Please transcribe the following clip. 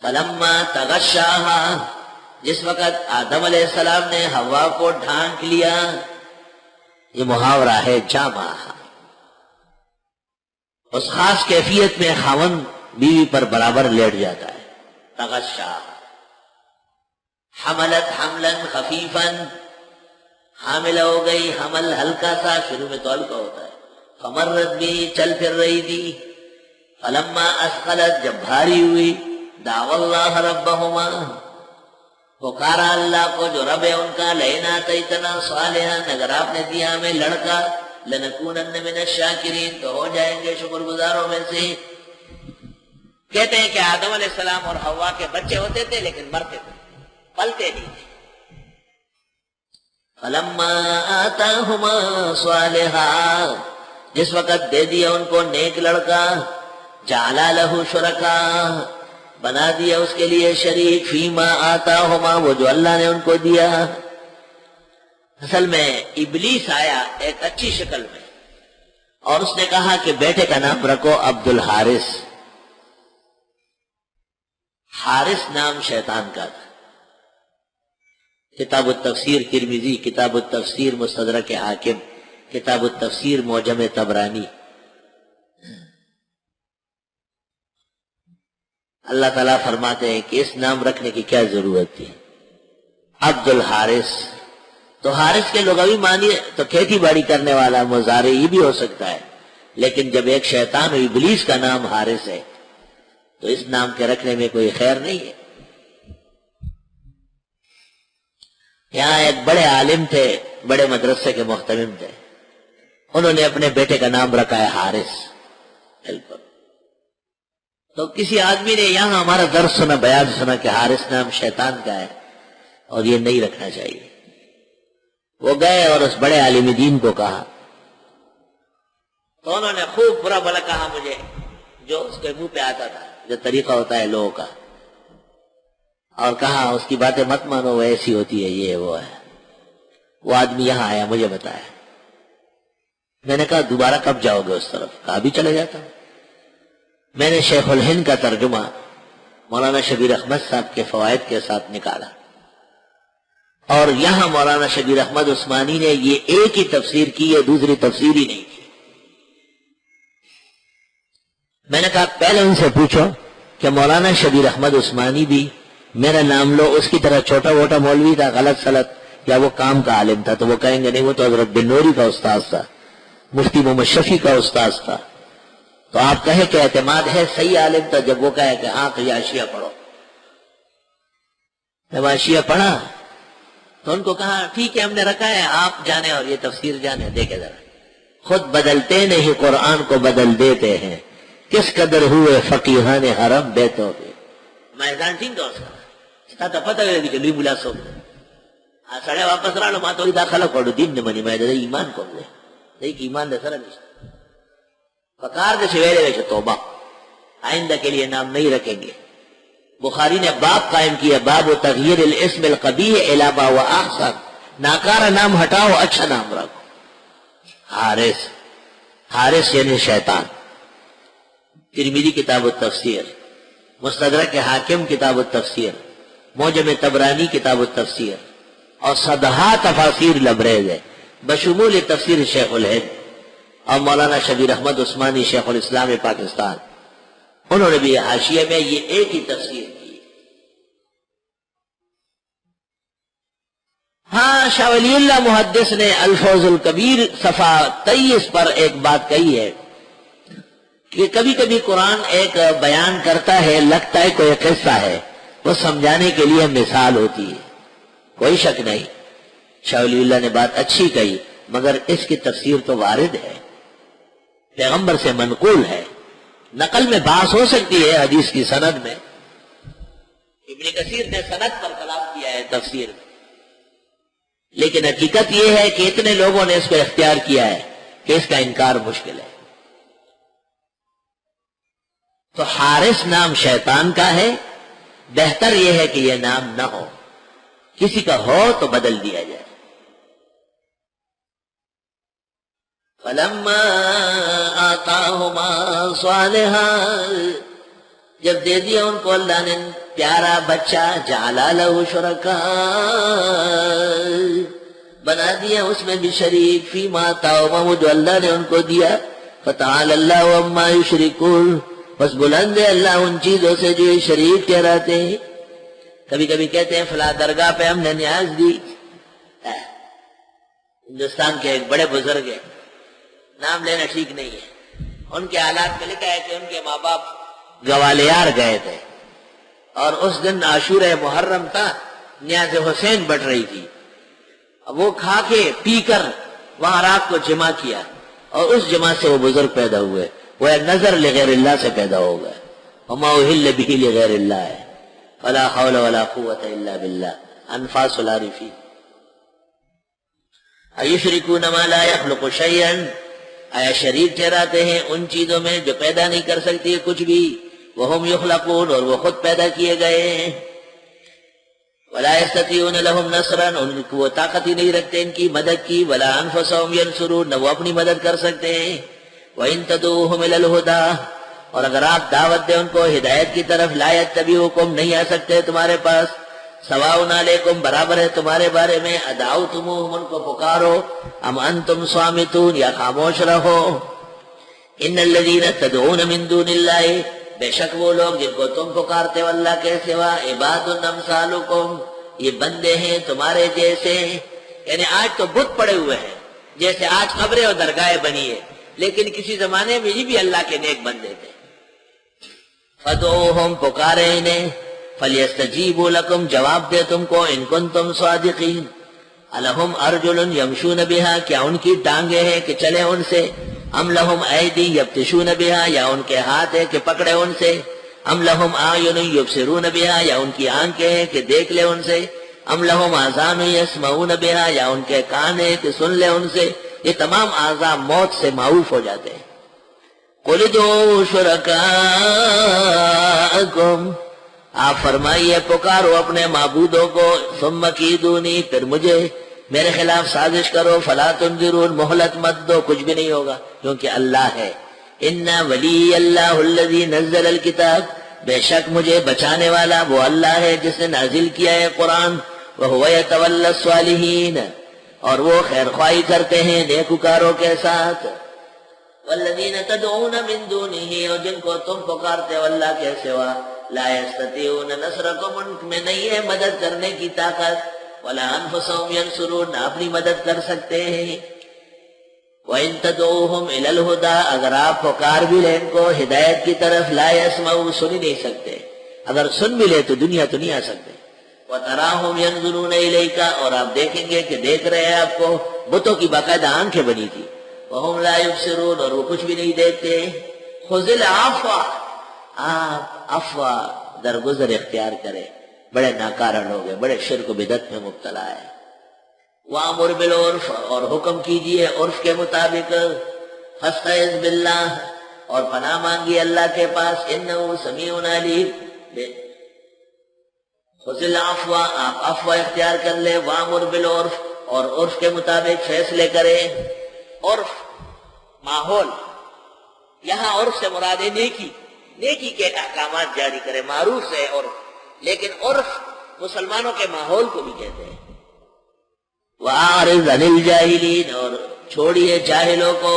فلما تغشاها، جس وقت آدم علیہ السلام نے حوا کو ڈھانک لیا، یہ محاورہ ہے جامع، اس خاص کیفیت میں خاوند بیوی پر برابر لیٹ جاتا ہے. تغشا، حملت حملا خفیفا، حاملہ ہو گئی حمل ہلکا سا، شروع میں تو ہلکا ہوتا ہے. فمرت بھی، چل پھر رہی تھی. فلما اثقلت، جب بھاری ہوئی، دعوا اللہ ربہما، پکارا اللہ کو جو رب ہے ان کا، لئن آتیتنا صالحا، اگر آپ نے دیا ہمیں لڑکا، لنکونن من الشاکرین، تو ہو جائیں گے شکر گزاروں میں سے. کہتے ہیں کہ آدم علیہ السلام اور حوا کے بچے ہوتے تھے لیکن مرتے تھے، پلتے نہیں تھے. فلما آتاہما صالحا، جس وقت دے دیا ان کو نیک لڑکا، جعل لہ شرکا، بنا دیا اس کے لیے شریک، فیما آتاہما، وہ جو اللہ نے ان کو دیا. اصل میں ابلیس آیا ایک اچھی شکل میں، اور اس نے کہا کہ بیٹے کا نام رکھو عبد الحارث. حارث نام شیطان کا تھا. کتاب التفسیر ترمذی، کتاب التفسیر مستدرک حاکم، کتاب التفسیر معجم طبرانی. اللہ تعالیٰ فرماتے ہیں کہ اس نام رکھنے کی کیا ضرورت تھی، عبد الحارث. تو حارث کے لغوی معنی تو کھیتی باڑی کرنے والا، مزارعی بھی ہو سکتا ہے، لیکن جب ایک شیطان و ابلیس کا نام حارث ہے تو اس نام کے رکھنے میں کوئی خیر نہیں ہے. یہاں ایک بڑے عالم تھے، بڑے مدرسے کے محتمم تھے، انہوں نے اپنے بیٹے کا نام رکھا ہے حارث. بالکل. تو کسی آدمی نے یہاں ہمارا درس سنا، بیان سنا کہ حارث نام شیطان کا ہے اور یہ نہیں رکھنا چاہیے. وہ گئے اور اس بڑے عالم دین کو کہا، تو انہوں نے خوب برا بھلا کہا مجھے، جو اس کے منہ پہ آتا تھا، جو طریقہ ہوتا ہے لوگوں کا، اور کہا اس کی باتیں مت مانو، وہ ایسی ہوتی ہے، یہ وہ ہے. وہ آدمی یہاں آیا، مجھے بتایا. میں نے کہا دوبارہ کب جاؤ گے اس طرف؟ کہا ابھی چلے جاتا ہوں. میں نے شیخ الہند کا ترجمہ مولانا شبیر احمد صاحب کے فوائد کے ساتھ نکالا، اور یہاں مولانا شبیر احمد عثمانی نے یہ ایک ہی تفسیر کی ہے، دوسری تفسیر ہی نہیں کی. میں نے کہا پہلے ان سے پوچھو کہ مولانا شبیر احمد عثمانی بھی میرا نام لو، اس کی طرح چھوٹا موٹا مولوی تھا، غلط سلط، یا وہ کام کا عالم تھا؟ تو وہ کہیں گے نہیں، وہ تو حضرت بن نوری کا استاذ تھا، مفتی محمد شفیع کا استاذ تھا. تو آپ کہے کہ اعتماد ہے صحیح عالم تھا، جب وہ کہے کہ ہاں تو یہ حاشیہ پڑھو. جب حاشیہ پڑھا تو ان کو کہا ٹھیک ہے ہم نے رکھا ہے، آپ جانے اور یہ تفسیر جانے. دیکھے ذرا، خود بدلتے نہیں قرآن کو بدل دیتے ہیں، کس قدر ہوئے فقیہان حرم بیتوں کے. میدان ٹھیک دوست کا تا پتہ لگی کہ بلا سو سڑے واپس رہا ماں تو داخلہ پڑھو دین نے منی میں ایمان کو دے دیکھ ایمان دے سر نہیں فکار دے سویرے ویسے توبہ آئندہ کے لیے نام نہیں رکھیں گے. بخاری نے باب قائم کیا، باب و تغییر الاسم القبیح الی ما هو احسن، ناکارہ نام ہٹاؤ، اچھا نام رکھو. حارث، حارث یعنی شیطان. ترمذی کتاب التفسیر، مستدرک حاکم کتاب التفسیر، معجم طبرانی کتاب التفسیر، اور صدہا تفاسیر لبریز ہے بشمول تفسیر شیخ الہند اور مولانا شبیر احمد عثمانی شیخ الاسلام پاکستان. انہوں نے بھی حاشیے میں یہ ایک ہی تفسیر کی. ہاں شاہ ولی اللہ محدث نے الفوز الکبیر صفحہ 23 پر ایک بات کہی ہے کہ کبھی کبھی قرآن ایک بیان کرتا ہے، لگتا ہے کوئی قصہ ہے، وہ سمجھانے کے لیے مثال ہوتی ہے. کوئی شک نہیں شاہ ولی اللہ نے بات اچھی کہی، مگر اس کی تفسیر تو وارد ہے، پیغمبر سے منقول ہے. نقل میں بحث ہو سکتی ہے حدیث کی سند میں، ابن کثیر نے سند پر کلام کیا ہے تفسیر میں، لیکن حقیقت یہ ہے کہ اتنے لوگوں نے اس کو اختیار کیا ہے کہ اس کا انکار مشکل ہے. تو حارث نام شیطان کا ہے، بہتر یہ ہے کہ یہ نام نہ ہو، کسی کا ہو تو بدل دیا جائے. فلما آتاہما صالحا، جب دے دیا ان کو اللہ نے پیارا بچہ، جعل لہ شرکاء، بنا دیا اس میں بھی شریک، فیما آتاہم، وہ جو اللہ نے ان کو دیا، فتعالی اللہ عما یشرکون، بس بلند ہے اللہ ان چیزوں سے جو یہ شریک ٹھہراتے ہیں۔ کبھی کبھی کہتے ہیں فلاں درگاہ پہ ہم نے نیاز دی، ہندوستان کے ایک بڑے بزرگ ہیں، نام لینا ٹھیک نہیں ہے، ان کے حالات میں لکھا ہے کہ ان کے ماں باپ گوالیار گئے تھے اور اس دن عاشورہ محرم تھا، نیاز حسین بٹ رہی تھی، وہ کھا کے پی کر وہاں رات کو جمع کیا اور اس جمع سے وہ بزرگ پیدا ہوئے، وہ نظر لغیر اللہ سے پیدا ہو گئے، وما اہل بہ لغیر اللہ ہے، ولا حول ولا قوت الا باللہ، انفاس العارفین۔ ایشرکون ما لا یخلق شیئا، آیا شریک ٹھہراتے ہیں ان چیزوں میں جو پیدا نہیں کر سکتی کچھ بھی، وہم یخلقون، اور وہ خود پیدا کیے گئے ہیں، ولا یستطیعون لهم نصرا، ان کو وہ طاقت ہی نہیں رکھتے ان کی مدد کی، ولا انفسهم ینصرون، نہ وہ اپنی مدد کر سکتے ہیں، وان تدعوهم الى الهدى، اور اگر آپ دعوت دیں ان کو ہدایت کی طرف، لا یتبعوکم، نہیں آ سکتے تمہارے پاس، سواء علیکم، برابر ہے تمہارے بارے میں، ادعوتموہم، ان کو پکارو، ام انتم صامتون، یا خاموش رہو، ان الذین تدعون من دون اللہ، بے شک وہ لوگ جن کو تم پکارتے ہو اللہ کے سوا، عباد امثالکم، یہ بندے ہیں تمہارے جیسے، یعنی آج تو بت پڑے ہوئے ہیں، جیسے آج قبریں اور درگاہیں بنی ہے، لیکن کسی زمانے میں یہ بھی اللہ کے نیک بندے تھے۔ فدعوہم، پکارے انہیں، فلیستجیبوا لکم، جواب دے تم کو، ان کنتم صادقین، الہم ارجل یمشون بہا، کیا ان کی ٹانگیں ہیں کہ چلے ان سے، ام لہم ایدی یبطشون بہا، یا ان کے ہاتھ ہیں کہ پکڑے ان سے، ام لہم اعین یبصرون بہا، یا ان کی آنکھیں ہیں کہ دیکھ لے ان سے، ام لہم آذان یسمعون بہا، یا ان کے کان ہیں کہ سن لے ان سے، یہ تمام اعضاء موت سے معوف ہو جاتے ہیں۔ قل ادعوا شرکاءکم، آپ فرمائیے پکارو اپنے معبودوں کو، ثم کیدونی، پھر مجھے میرے خلاف سازش کرو، فلا تنظرون، مہلت مت دو، کچھ بھی نہیں ہوگا، کیونکہ اللہ ہے۔ ان ولی اللہ الذی نزل الکتاب، بے شک مجھے بچانے والا وہ اللہ ہے جس نے نازل کیا ہے قرآن، وہو یتولی الصالحین، اور وہ خیر خواہی کرتے ہیں نیکوکاروں کے ساتھ، والذین تدعون من دونہ، اور جن کو تم پکارتے ہو اللہ کے سوا، لا یستطیعون نصرکم، ان میں نہیں ہے مدد کرنے کی طاقت، ولا انفسهم ینصرون، نہ اپنی مدد کر سکتے ہیں، وَإِن تَدْعُوهُمْ إِلَى الْهُدَىٰ، اگر آپ پکار بھی لیں ان کو ہدایت کی طرف، لا يسمعوا، سن ہی نہیں سکتے، اگر سن بھی لے تو دنیا تو نہیں آ سکتے، وَتَرَاهُمْ يَنظُرُونَ إِلَيْكَ، اور آپ دیکھیں گے کہ دیکھ رہے ہیں آپ کو، بتوں کی باقاعدہ آنکھیں بنی تھی، وَهُمْ لَا يُبْصِرُونَ، اور وہ کچھ بھی نہیں دیکھتے، خُذِ الْعَفْوَ، آپ عفو درگزر اختیار کرے، بڑے ناکارہ لوگ ہیں، بڑے شرک و بدعت میں مبتلا ہے، وَأَمُرْ بِالْعُرْفِ، اور حکم کیجئے عرف کے مطابق، فَاسْتَعِذْ بِاللَّهِ، اور پناہ مانگی اللہ کے پاس، إِنَّهُ سَمِيعٌ عَلِيمٌ، خُذِ الْعَفْوَ، آپ عفو اختیار کر لے، وَأَمُرْ بِالْعُرْفِ، اور عرف کے مطابق فیصلے کرے، عرف ماحول، یہاں عرف سے مراد ہے نیکی، نیکی کے احکامات جاری کرے، معروف ہے عرف، لیکن عرف مسلمانوں کے ماحول کو بھی کہتے ہیں، وَأَعْرِضْ عَنِ الْجَاهِلِينَ، اور چھوڑیے جاہلوں کو،